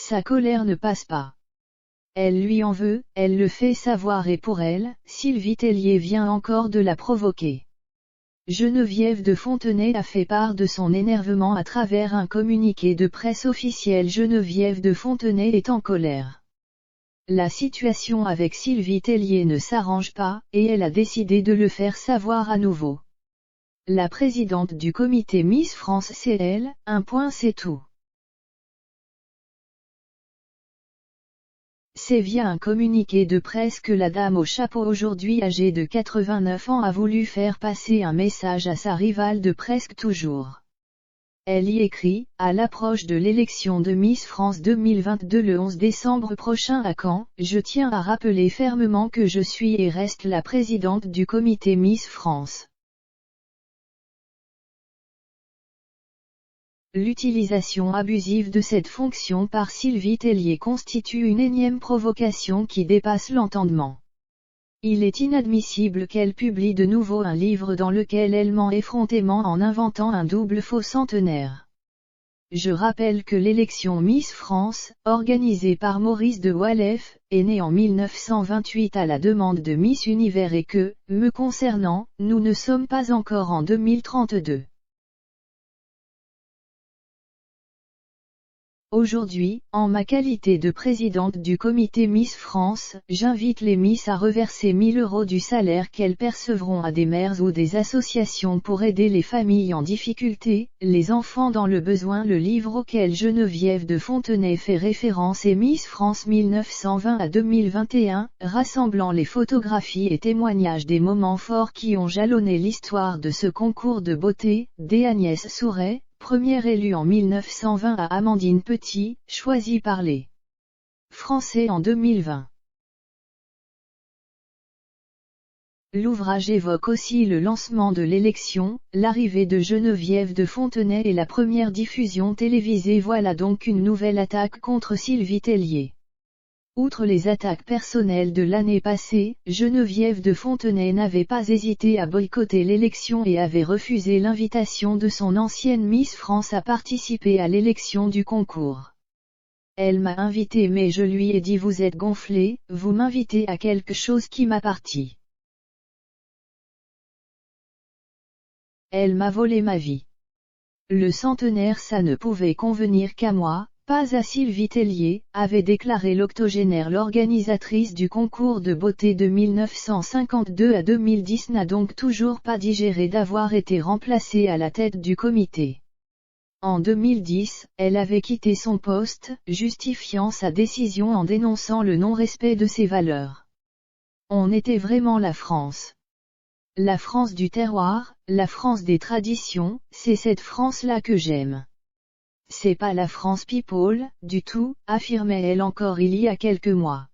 Sa colère ne passe pas. Elle lui en veut, elle le fait savoir et pour elle, Sylvie Tellier vient encore de la provoquer. Geneviève de Fontenay a fait part de son énervement à travers un communiqué de presse officiel. Geneviève de Fontenay est en colère. La situation avec Sylvie Tellier ne s'arrange pas, et elle a décidé de le faire savoir à nouveau. La présidente du comité Miss France c'est elle, c'est tout. C'est via un communiqué de presse que la dame au chapeau aujourd'hui âgée de 89 ans a voulu faire passer un message à sa rivale de presque toujours. Elle y écrit, à l'approche de l'élection de Miss France 2022 le 11 décembre prochain à Caen, je tiens à rappeler fermement que je suis et reste la présidente du comité Miss France. L'utilisation abusive de cette fonction par Sylvie Tellier constitue une énième provocation qui dépasse l'entendement. Il est inadmissible qu'elle publie de nouveau un livre dans lequel elle ment effrontément en inventant un double faux centenaire. Je rappelle que l'élection Miss France, organisée par Maurice de Walef, est née en 1928 à la demande de Miss Univers et que, me concernant, nous ne sommes pas encore en 2032. Aujourd'hui, en ma qualité de présidente du comité Miss France, j'invite les Miss à reverser 1 000 € du salaire qu'elles percevront à des mères ou des associations pour aider les familles en difficulté, les enfants dans le besoin. Le livre auquel Geneviève de Fontenay fait référence est Miss France 1920 à 2021, rassemblant les photographies et témoignages des moments forts qui ont jalonné l'histoire de ce concours de beauté, dès Agnès Souret, première élue en 1920 à Amandine Petit, choisie par les Français en 2020. L'ouvrage évoque aussi le lancement de l'élection, l'arrivée de Geneviève de Fontenay et la première diffusion télévisée. Voilà donc une nouvelle attaque contre Sylvie Tellier. Outre les attaques personnelles de l'année passée, Geneviève de Fontenay n'avait pas hésité à boycotter l'élection et avait refusé l'invitation de son ancienne Miss France à participer à l'élection du concours. Elle m'a invité mais je lui ai dit vous êtes gonflé, vous m'invitez à quelque chose qui m'appartient. Elle m'a volé ma vie. Le centenaire ça ne pouvait convenir qu'à moi, pas à Sylvie Tellier, avait déclaré l'octogénaire. L'organisatrice du concours de beauté de 1952 à 2010 n'a donc toujours pas digéré d'avoir été remplacée à la tête du comité. En 2010, elle avait quitté son poste, justifiant sa décision en dénonçant le non-respect de ses valeurs. On était vraiment la France. La France du terroir, la France des traditions, c'est cette France-là que j'aime. C'est pas la France people, du tout, affirmait-elle encore il y a quelques mois.